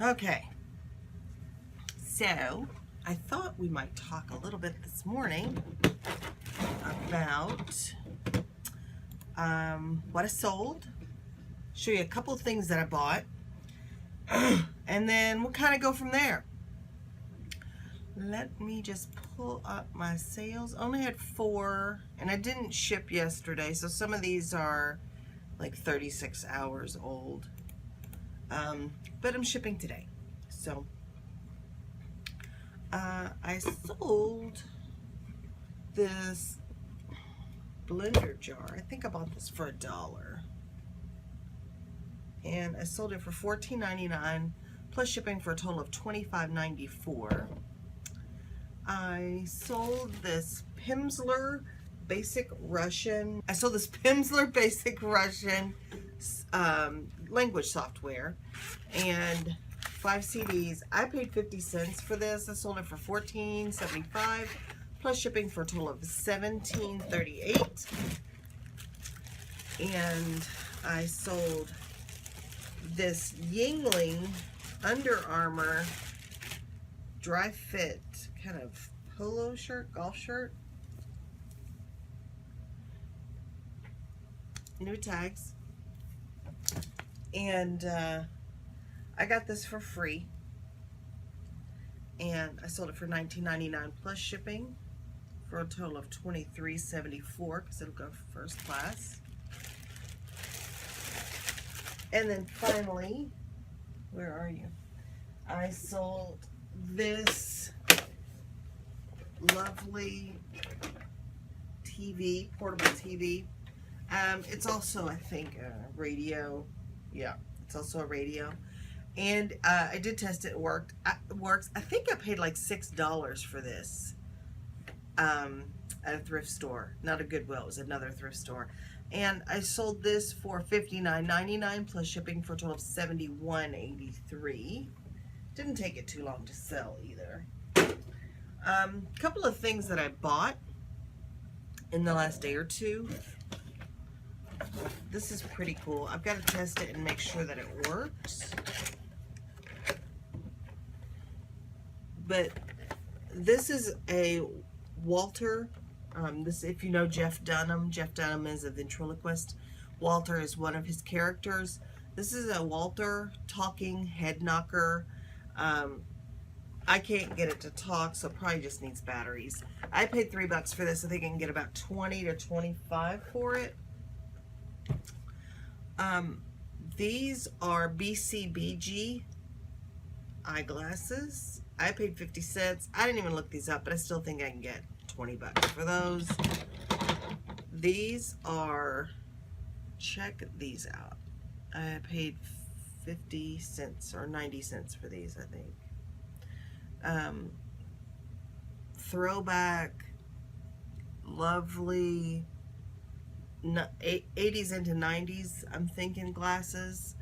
Okay, so I thought we might talk a little bit this morning about what I sold, show you a couple of things that I bought, and then we'll kind of go from there. Let me just pull up my sales. Only had 4, and I didn't ship yesterday, so some of these are like 36 hours old. But I'm shipping today. So I sold this blender jar. I think I bought this for $1. And I sold it for $14.99 plus shipping for a total of $25.94. I sold this Pimsleur Basic Russian. Language software and 5 CDs. I paid 50 cents for this. I sold it for $14.75 plus shipping for a total of $17.38. And I sold this Yingling Under Armour dry fit kind of polo shirt, golf shirt. New tags. And I got this for free. And I sold it for $19.99 plus shipping for a total of $23.74 because it'll go first class. And then finally, where are you? I sold this lovely TV, portable TV. It's also, I think, a radio. Yeah, it's also a radio. And I did test it. It worked. It works. I think I paid like $6 for this at a thrift store. Not a Goodwill. It was another thrift store. And I sold this for $59.99 plus shipping for a total of $71.83. Didn't take it too long to sell either. Couple of things that I bought in the last day or two. This is pretty cool. I've got to test it and make sure that it works. But this is a Walter. This, if you know Jeff Dunham is a ventriloquist. Walter is one of his characters. This is a Walter talking head knocker. I can't get it to talk, so it probably just needs batteries. I paid $3 for this. I think I can get about 20 to 25 for it. These are BCBG eyeglasses. I paid 50 cents. I didn't even look these up, but I still think I can get $20 for those. These are, check these out. I paid 50 cents or 90 cents for these, I think. Throwback, lovely 80s into 90s, I'm thinking glasses.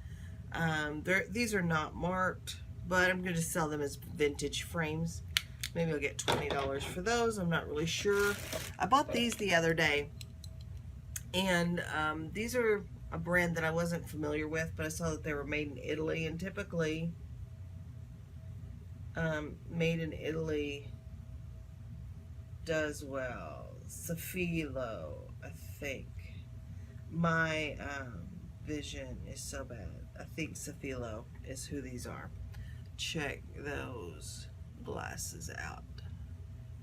These are not marked, but I'm going to sell them as vintage frames. Maybe I'll get $20 for those. I'm not really sure. I bought these the other day, and these are a brand that I wasn't familiar with, but I saw that they were made in Italy, and typically made in Italy does well. Safilo, I think. My vision is so bad. I think Safilo is who these are. Check those glasses out.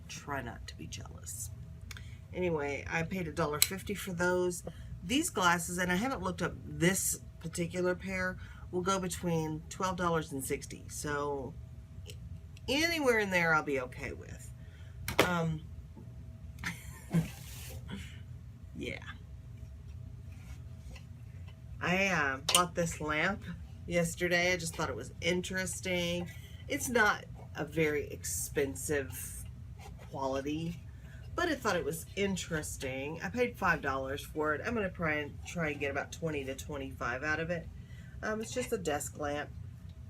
Try not to be jealous. Anyway, I paid $1.50 for those. These glasses, and I haven't looked up this particular pair, will go between $12 and $60. So anywhere in there I'll be okay with. Yeah. I bought this lamp yesterday. I just thought it was interesting. It's not a very expensive quality, but I thought it was interesting. I paid $5 for it. I'm going to try and get about 20 to 25 out of it. It's just a desk lamp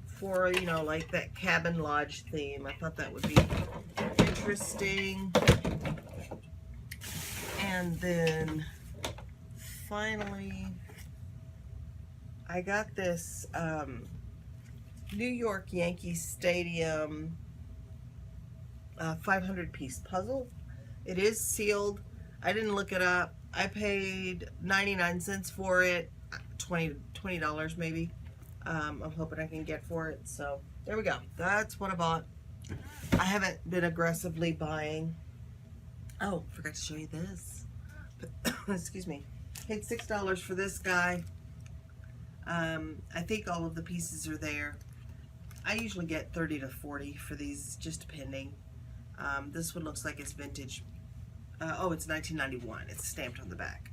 for, you know, like that cabin lodge theme. I thought that would be interesting. And then finally, I got this New York Yankee Stadium 500-piece puzzle. It is sealed. I didn't look it up. I paid 99 cents for it, $20 maybe. I'm hoping I can get for it. So there we go. That's what I bought. I haven't been aggressively buying. Oh, forgot to show you this. Excuse me. Paid $6 for this guy. I think all of the pieces are there. I usually get 30 to 40 for these, just depending. This one looks like it's vintage. Oh, it's 1991. It's stamped on the back.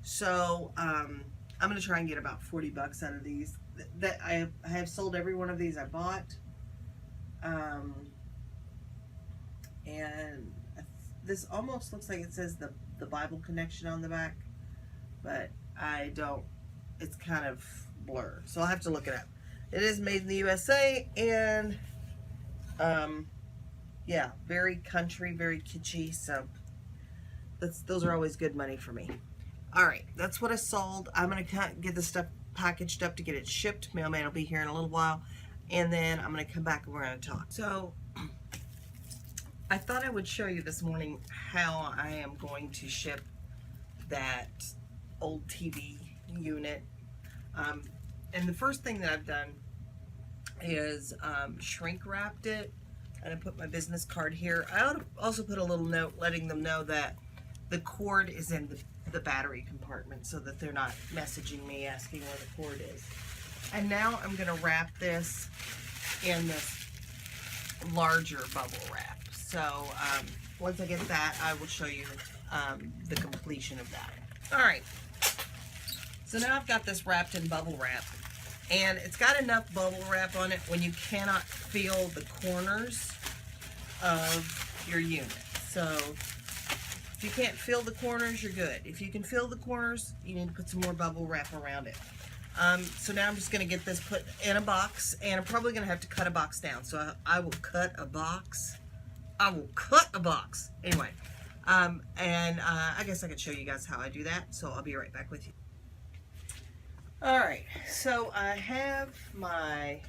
So I'm gonna try and get about 40 bucks out of these. That I have sold every one of these I bought. And this almost looks like it says the Bible connection on the back, but I don't. It's kind of blurred, so I'll have to look it up. It is made in the USA, and yeah, very country, very kitschy. So those are always good money for me. All right, that's what I sold. I'm gonna get this stuff packaged up to get it shipped. Mailman will be here in a little while, and then I'm gonna come back and we're gonna talk. So I thought I would show you this morning how I am going to ship that old TV unit. And the first thing that I've done is shrink wrapped it, and I put my business card here. I also put a little note letting them know that the cord is in the battery compartment, so that they're not messaging me asking where the cord is. And now I'm going to wrap this in this larger bubble wrap. So once I get that, I will show you the completion of that. All right. So now I've got this wrapped in bubble wrap, and it's got enough bubble wrap on it when you cannot feel the corners of your unit. So if you can't feel the corners, you're good. If you can feel the corners, you need to put some more bubble wrap around it. So now I'm just going to get this put in a box, and I'm probably going to have to cut a box down. So I will cut a box. I will cut a box. Anyway, I guess I could show you guys how I do that. So I'll be right back with you. All right, so I have my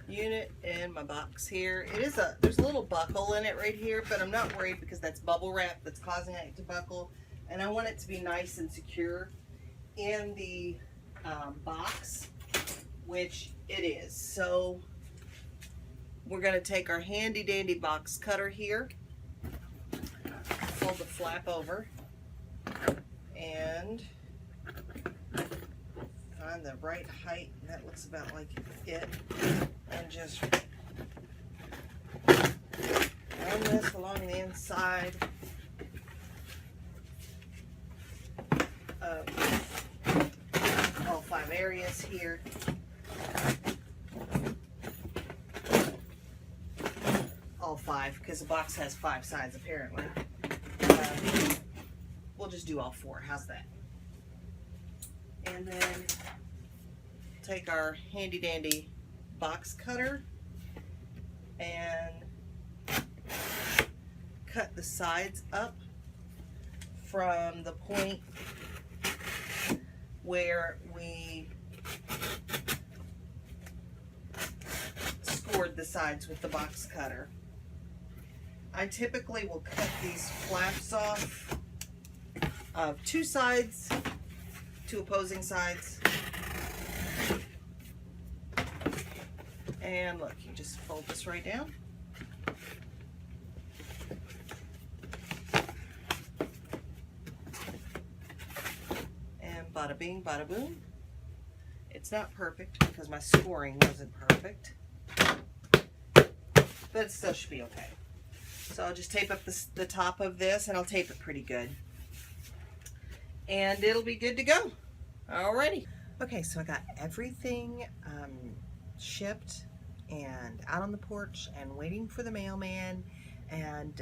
unit in my box here. There's a little buckle in it right here, but I'm not worried because that's bubble wrap that's causing it to buckle, and I want it to be nice and secure in the box, which it is. So we're going to take our handy dandy box cutter here, fold the flap over, and find the right height. That looks about like it, and just run this along the inside of all 5 areas here. All 5, because the box has 5 sides apparently. We'll just do all 4. How's that? And then take our handy dandy box cutter and cut the sides up from the point where we scored the sides with the box cutter. I typically will cut these flaps off of 2 sides, 2 opposing sides. And look, you just fold this right down. And bada bing, bada boom. It's not perfect because my scoring wasn't perfect, but it still should be okay. So I'll just tape up the top of this, and I'll tape it pretty good. And it'll be good to go. Alrighty. Okay, so I got everything shipped and out on the porch and waiting for the mailman, and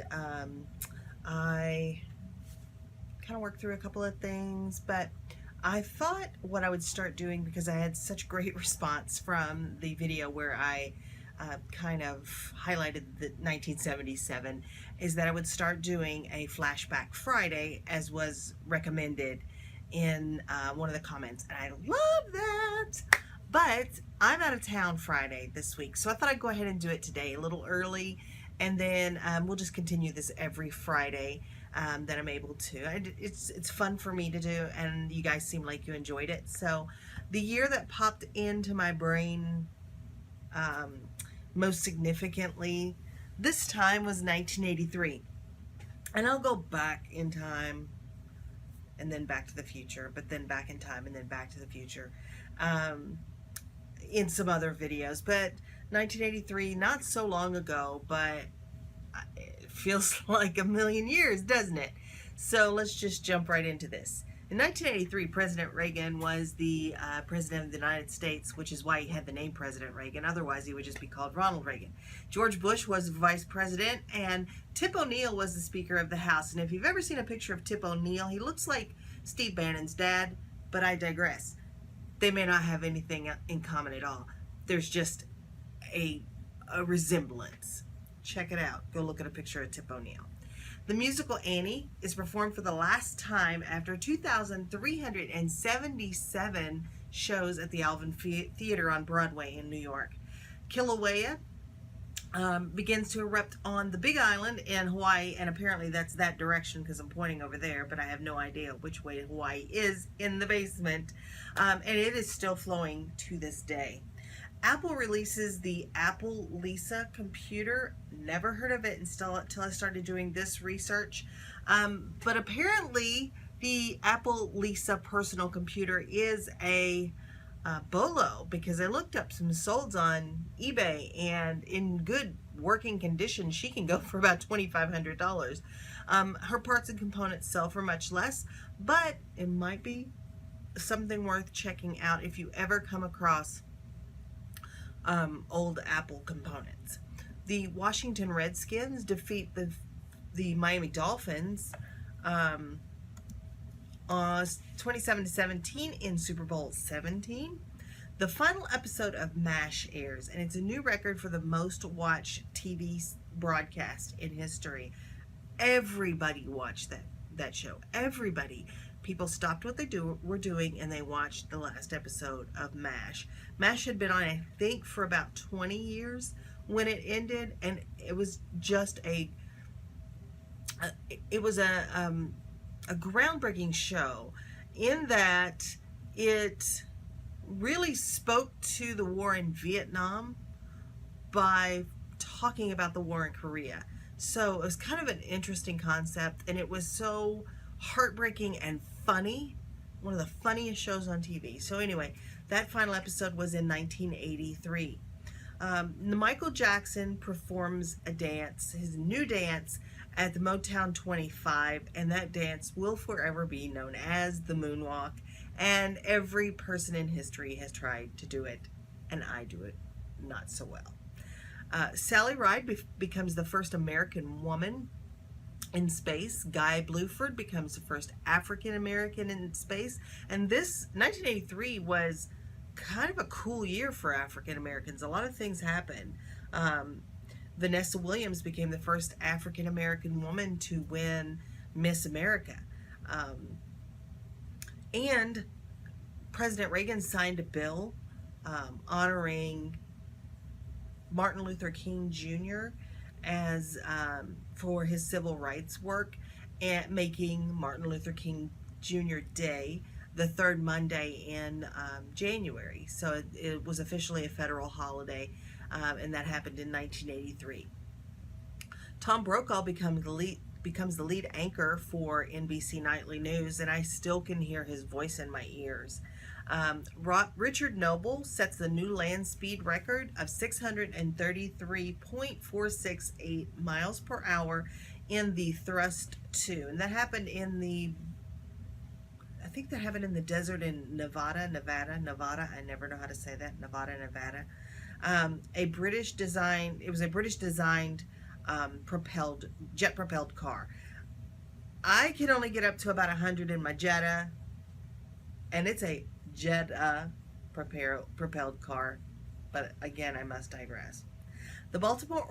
I kind of worked through a couple of things, but I thought what I would start doing, because I had such great response from the video where I kind of highlighted the 1977, is that I would start doing a Flashback Friday as was recommended in one of the comments, and I love that. But I'm out of town Friday this week, so I thought I'd go ahead and do it today a little early, and then we'll just continue this every Friday that I'm able to. It's fun for me to do, and you guys seem like you enjoyed it. So the year that popped into my brain most significantly this time was 1983. And I'll go back in time and then back to the future, but then back in time and then back to the future in some other videos. But 1983, not so long ago, but it feels like a million years, doesn't it? So let's just jump right into this. In 1983, President Reagan was the President of the United States, which is why he had the name President Reagan. Otherwise, he would just be called Ronald Reagan. George Bush was Vice President, and Tip O'Neill was the Speaker of the House. And if you've ever seen a picture of Tip O'Neill, he looks like Steve Bannon's dad, but I digress. They may not have anything in common at all. There's just a resemblance. Check it out. Go look at a picture of Tip O'Neill. The musical Annie is performed for the last time after 2,377 shows at the Alvin Theater on Broadway in New York. Kilauea begins to erupt on the Big Island in Hawaii, and apparently that's that direction because I'm pointing over there, but I have no idea which way Hawaii is in the basement, and it is still flowing to this day. Apple releases the Apple Lisa computer. Never heard of it until I started doing this research. But apparently the Apple Lisa personal computer is a bolo, because I looked up some solds on eBay, and in good working condition she can go for about $2,500. Her parts and components sell for much less, but it might be something worth checking out if you ever come across old Apple components. The Washington Redskins defeat the Miami Dolphins 27-17 in Super Bowl 17. The final episode of MASH airs, and it's a new record for the most watched TV broadcast in history. Everybody watched that show. Everybody. People stopped what they were doing and they watched the last episode of MASH. MASH had been on, I think, for about 20 years when it ended, and it was just a groundbreaking show in that it really spoke to the war in Vietnam by talking about the war in Korea. So it was kind of an interesting concept, and it was so heartbreaking and funny. One of the funniest shows on TV. So anyway, that final episode was in 1983. Michael Jackson performs a dance, his new dance, at the Motown 25, and that dance will forever be known as the moonwalk, and every person in history has tried to do it, and I do it not so well. Sally Ride becomes the first American woman in space. Guy Bluford becomes the first African American in space, and this 1983 was kind of a cool year for African Americans. A lot of things happened. Vanessa Williams became the first African American woman to win Miss America, and President Reagan signed a bill honoring Martin Luther King Jr. as for his civil rights work, and making Martin Luther King Jr. Day the third Monday in January. So it was officially a federal holiday, and that happened in 1983. Tom Brokaw becomes the lead anchor for NBC Nightly News, and I still can hear his voice in my ears. Richard Noble sets the new land speed record of 633.468 miles per hour in the Thrust 2, and that happened in the desert in Nevada. I never know how to say that. Nevada. It was a British designed jet propelled car. I can only get up to about 100 in my Jetta, and it's a jet propelled car, but again, I must digress. The Baltimore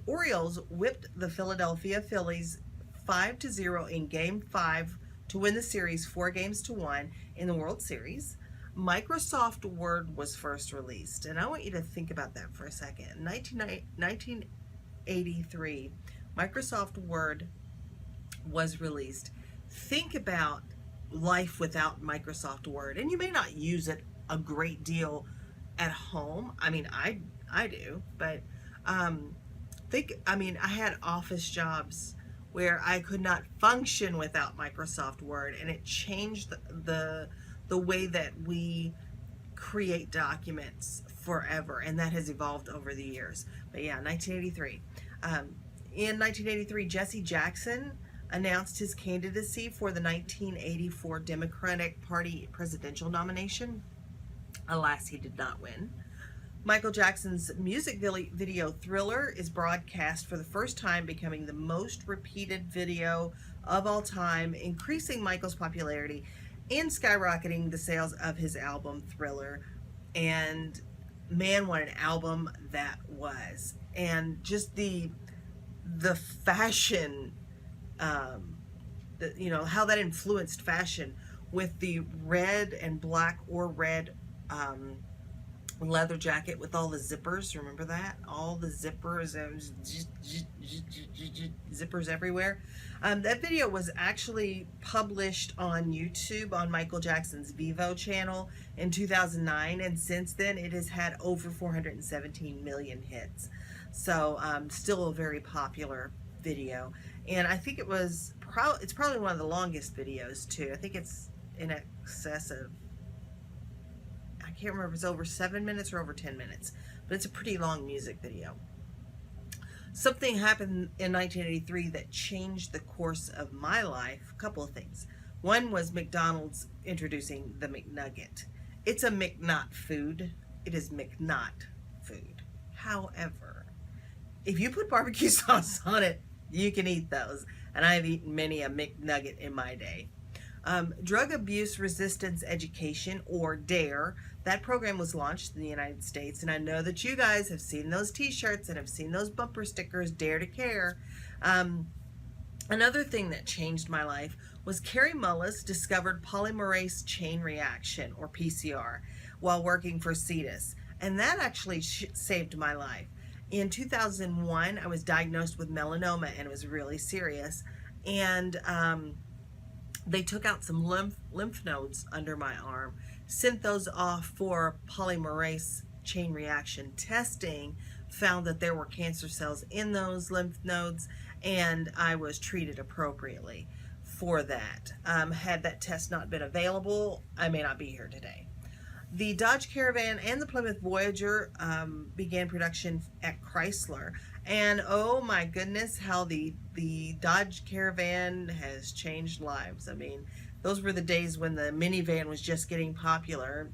Orioles whipped the Philadelphia Phillies 5-0 in Game 5 to win the series 4-1 in the World Series. Microsoft Word was first released, and I want you to think about that for a second. In 1983, Microsoft Word was released. Think about life without Microsoft Word, and you may not use it a great deal at home. I mean, I do, but I had office jobs where I could not function without Microsoft Word, and it changed the way that we create documents forever, and that has evolved over the years. But yeah, 1983. In 1983, Jesse Jackson announced his candidacy for the 1984 Democratic Party presidential nomination. Alas, he did not win. Michael Jackson's music video Thriller is broadcast for the first time, becoming the most repeated video of all time, increasing Michael's popularity and skyrocketing the sales of his album Thriller. And man, what an album that was. And just the fashion, how that influenced fashion with the red and black or red leather jacket with all the zippers. Remember that? All the zippers, zippers everywhere. That video was actually published on YouTube on Michael Jackson's Vivo channel in 2009, and since then it has had over 417 million hits. So still a very popular video, and I think it's probably one of the longest videos too. I think it's in excess of, I can't remember if it's over 7 minutes or over 10 minutes, but it's a pretty long music video. Something happened in 1983 that changed the course of my life. A couple of things. One was McDonald's introducing the McNugget. It's a McNot food. It is McNot food. However, if you put barbecue sauce on it, you can eat those. And I've eaten many a McNugget in my day. Drug Abuse Resistance Education, or DARE, that program was launched in the United States, and I know that you guys have seen those t-shirts and have seen those bumper stickers, Dare to Care. Another thing that changed my life was Carrie Mullis discovered polymerase chain reaction, or PCR, while working for CETUS, and that actually saved my life. In 2001, I was diagnosed with melanoma, and it was really serious, and they took out some lymph nodes under my arm, sent those off for polymerase chain reaction testing, found that there were cancer cells in those lymph nodes, and I was treated appropriately for that. Had that test not been available, I may not be here today. The Dodge Caravan and the Plymouth Voyager began production at Chrysler, and oh my goodness, how the Dodge Caravan has changed lives. I mean, those were the days when the minivan was just getting popular.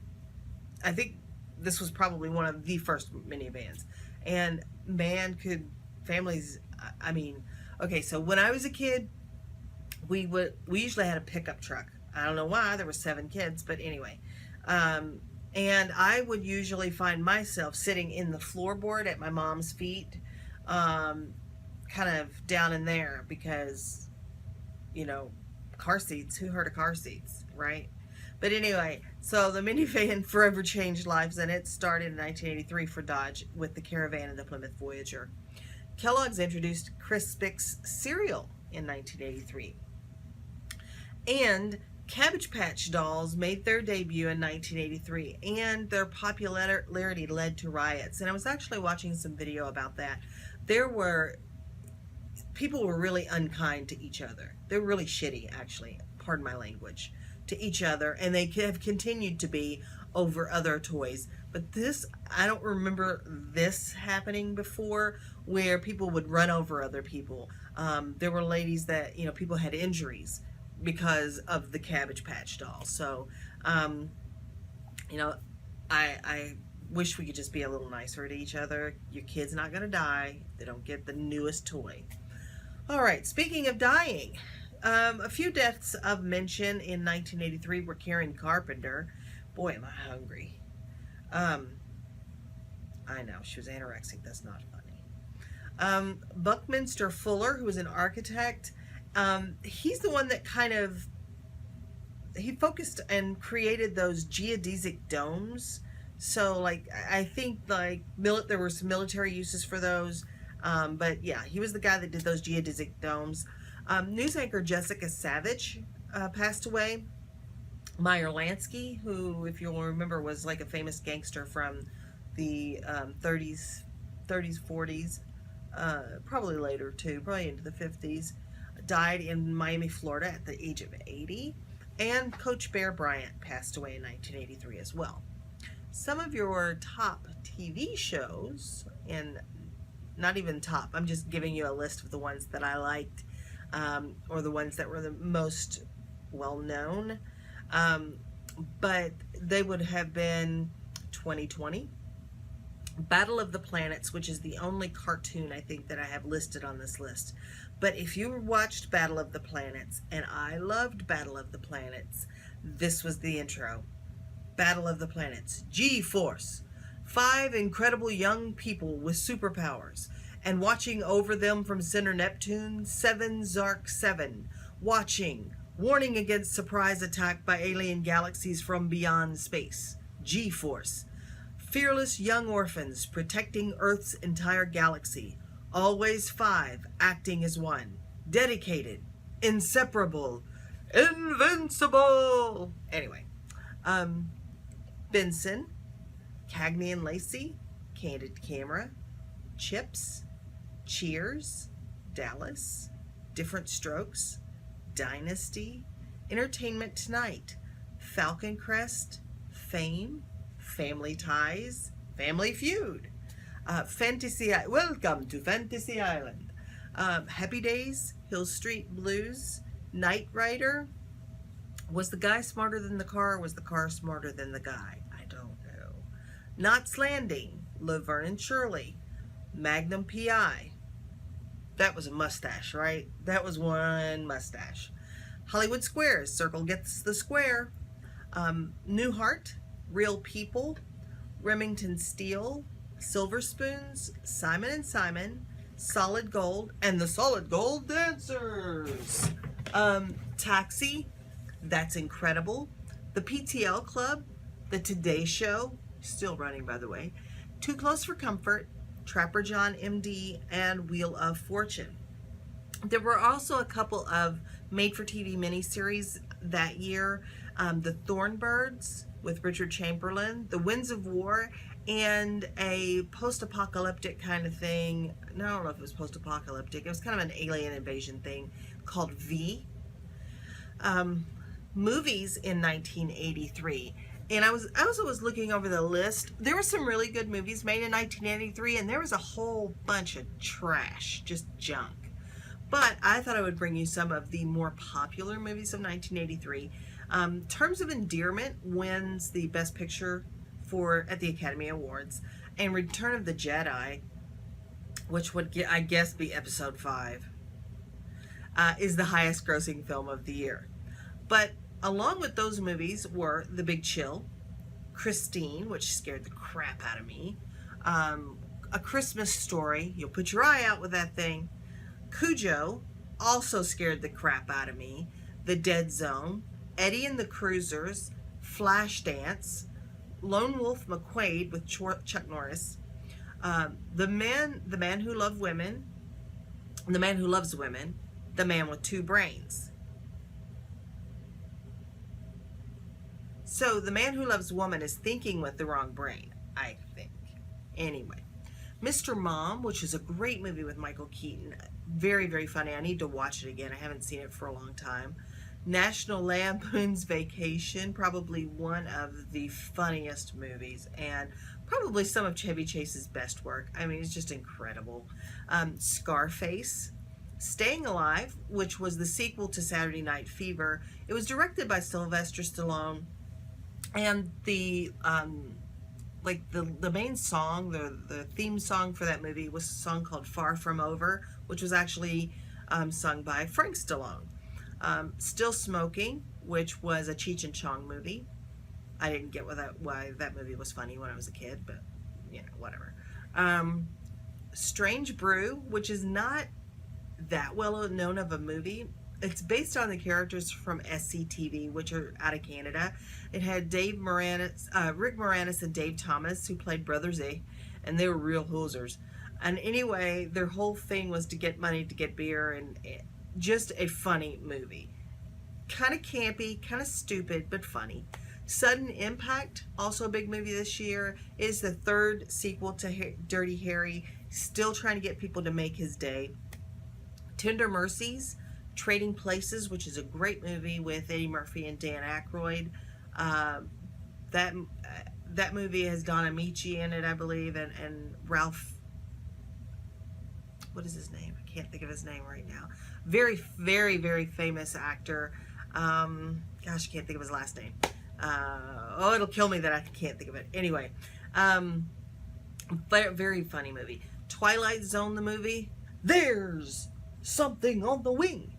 I think this was probably one of the first minivans, and man, could families, I mean, okay, so when I was a kid, we usually had a pickup truck. I don't know why, there were 7 kids, but anyway. And I would usually find myself sitting in the floorboard at my mom's feet, kind of down in there, because, car seats, who heard of car seats, right? But anyway, so the minivan forever changed lives, and it started in 1983 for Dodge with the Caravan and the Plymouth Voyager. Kellogg's introduced Crispix cereal in 1983. And Cabbage Patch Dolls made their debut in 1983, and their popularity led to riots. And I was actually watching some video about that. People were really unkind to each other. They were really shitty, actually, pardon my language, to each other, and they have continued to be over other toys. But this, I don't remember this happening before, where people would run over other people. There were ladies that, people had injuries because of the Cabbage Patch doll. So, I wish we could just be a little nicer to each other. Your kid's not going to die. They don't get the newest toy. All right, speaking of dying, a few deaths of mention in 1983 were Karen Carpenter. Boy, am I hungry. I know, she was anorexic. That's not funny. Buckminster Fuller, who was an architect, he's the one that kind of he focused and created those geodesic domes. So like I think like there were some military uses for those. But yeah, he was the guy that did those geodesic domes. News anchor Jessica Savage passed away. Meyer Lansky, who, if you'll remember, was like a famous gangster from the 30s, 40s, probably later too, probably into the 50s, died in Miami, Florida at the age of 80. And Coach Bear Bryant passed away in 1983 as well. Some of your top TV shows, and not even top, I'm just giving you a list of the ones that I liked, or the ones that were the most well known. But they would have been 2020, Battle of the Planets, which is the only cartoon I think that I have listed on this list. But if you watched Battle of the Planets, and I loved Battle of the Planets, this was the intro. Battle of the Planets, G-Force, 5 incredible young people with superpowers, and watching over them from Center Neptune, 7 Zark 7, watching, warning against surprise attack by alien galaxies from beyond space, G-Force. Fearless young orphans protecting Earth's entire galaxy. Always 5, acting as one. Dedicated, inseparable, invincible. Anyway, Benson, Cagney and Lacey, Candid Camera, Chips, Cheers, Dallas, Different Strokes, Dynasty, Entertainment Tonight, Falcon Crest, Fame, Family Ties, Family Feud, Welcome to Fantasy Island, Happy Days, Hill Street Blues, Knight Rider. Was the guy smarter than the car, or was the car smarter than the guy? I don't know. Knots Landing, Laverne and Shirley, Magnum P.I. That was a mustache, right? That was one mustache. Hollywood Squares, Circle Gets the Square. Newhart, Real People, Remington Steele, Silver Spoons, Simon and Simon, Solid Gold, and the Solid Gold Dancers. Taxi, That's Incredible, The PTL Club, The Today Show, still running by the way, Too Close for Comfort, Trapper John MD, and Wheel of Fortune. There were also a couple of made-for-TV miniseries that year. The Thornbirds with Richard Chamberlain, The Winds of War, and a post-apocalyptic kind of thing. No, I don't know if it was post-apocalyptic. It was kind of an alien invasion thing called V. Movies in 1983. And I also was looking over the list. There were some really good movies made in 1983, and there was a whole bunch of trash, just junk. But I thought I would bring you some of the more popular movies of 1983. Terms of Endearment wins the Best Picture at the Academy Awards, and Return of the Jedi, which would I guess be Episode 5, is the highest grossing film of the year. But along with those movies were The Big Chill, Christine, which scared the crap out of me, A Christmas Story, you'll put your eye out with that thing, Cujo, also scared the crap out of me, The Dead Zone, Eddie and the Cruisers, Flashdance, Lone Wolf McQuade with Chuck Norris, the Man Who Loved Women, The Man Who Loves Women, The Man with Two Brains. So The Man Who Loves Woman is thinking with the wrong brain, I think. Anyway, Mr. Mom, which is a great movie with Michael Keaton. Very, very funny. I need to watch it again. I haven't seen it for a long time. National Lampoon's Vacation, probably one of the funniest movies, and probably some of Chevy Chase's best work. I mean, it's just incredible. Scarface, Staying Alive, which was the sequel to Saturday Night Fever. It was directed by Sylvester Stallone, and the main song, the theme song for that movie was a song called Far From Over, which was actually sung by Frank Stallone. Still Smoking, which was a Cheech and Chong movie. I didn't get why that movie was funny when I was a kid, but you know, whatever. Strange Brew, which is not that well known of a movie. It's based on the characters from SCTV, which are out of Canada. It had Rick Moranis and Dave Thomas, who played Brother Z, and they were real hosers. And anyway, their whole thing was to get money to get beer, and just a funny movie. Kind of campy, kind of stupid, but funny. Sudden Impact, also a big movie this year, is the third sequel to Dirty Harry, still trying to get people to make his day. Tender Mercies, Trading Places, which is a great movie with Eddie Murphy and Dan Aykroyd. That movie has Don Amici in it, I believe, and Ralph, what is his name? I can't think of his name right now. Very, very, very famous actor. Gosh, I can't think of his last name. It'll kill me that I can't think of it. Anyway, very funny movie. Twilight Zone, the movie. There's something on the wing.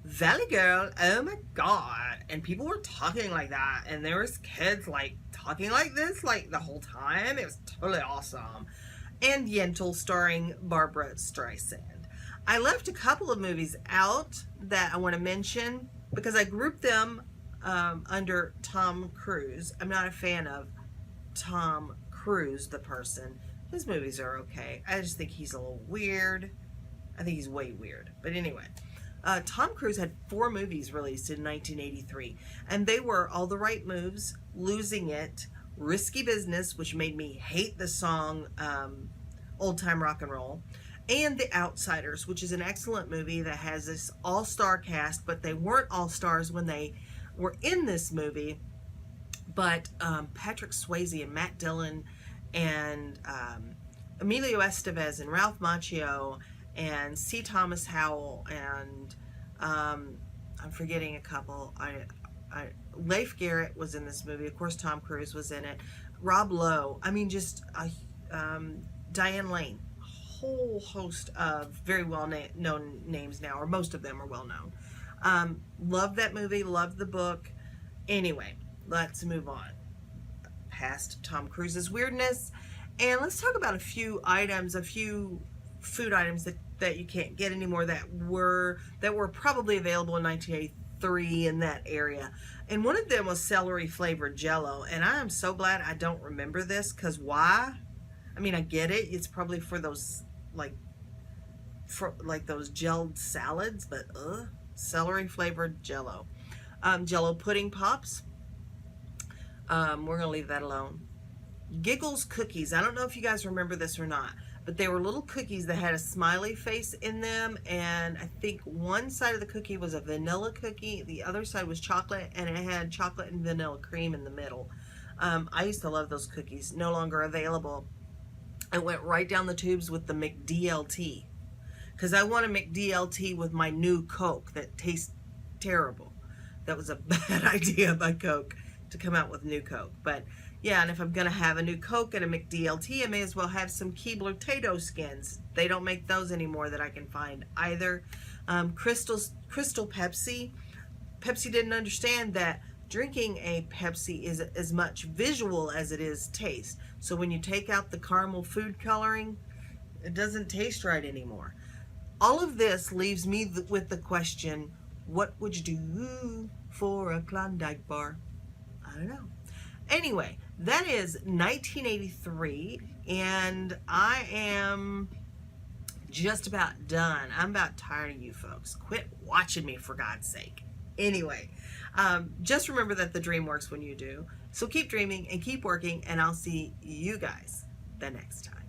Valley Girl, oh my god. And people were talking like that, and there was kids like talking like this like the whole time. It was totally awesome. And Yentl, starring Barbara Streisand. I left a couple of movies out that I want to mention because I grouped them under Tom Cruise. I'm not a fan of Tom Cruise, the person. His movies are okay. I just think he's a little weird. I think he's way weird. But anyway, Tom Cruise had 4 movies released in 1983, and they were All the Right Moves, Losing It, Risky Business, which made me hate the song Old Time Rock and Roll, and The Outsiders, which is an excellent movie that has this all-star cast, but they weren't all-stars when they were in this movie. But Patrick Swayze and Matt Dillon and Emilio Estevez and Ralph Macchio and C. Thomas Howell and I'm forgetting a couple. Leif Garrett was in this movie. Of course, Tom Cruise was in it. Rob Lowe. I mean, just Diane Lane. A whole host of very well-known names now, or most of them are well-known. Love that movie. Love the book. Anyway, let's move on past Tom Cruise's weirdness, and let's talk about a few items, a few food items that you can't get anymore that were probably available in 1983 in that area. And one of them was celery flavored Jello, and I am so glad I don't remember this, because why? I mean, I get it, it's probably for those like those gelled salads, but celery flavored Jello. Jello pudding pops, we're gonna leave that alone. Giggles cookies, I don't know if you guys remember this or not, but they were little cookies that had a smiley face in them, and I think one side of the cookie was a vanilla cookie, the other side was chocolate, and it had chocolate and vanilla cream in the middle. I used to love those cookies. No longer available. I went right down the tubes with the McDLT, because I want a McDLT with my new Coke that tastes terrible. That was a bad idea by Coke to come out with new Coke. But yeah, and if I'm gonna have a new Coke and a McDLT, I may as well have some Keebler Tato skins. They don't make those anymore that I can find either. Crystal Pepsi. Pepsi didn't understand that drinking a Pepsi is as much visual as it is taste. So when you take out the caramel food coloring, it doesn't taste right anymore. All of this leaves me with the question, what would you do for a Klondike bar? I don't know. Anyway, that is 1983, and I am just about done. I'm about tired of you folks. Quit watching me, for God's sake. Anyway, just remember that the dream works when you do. So keep dreaming and keep working, and I'll see you guys the next time.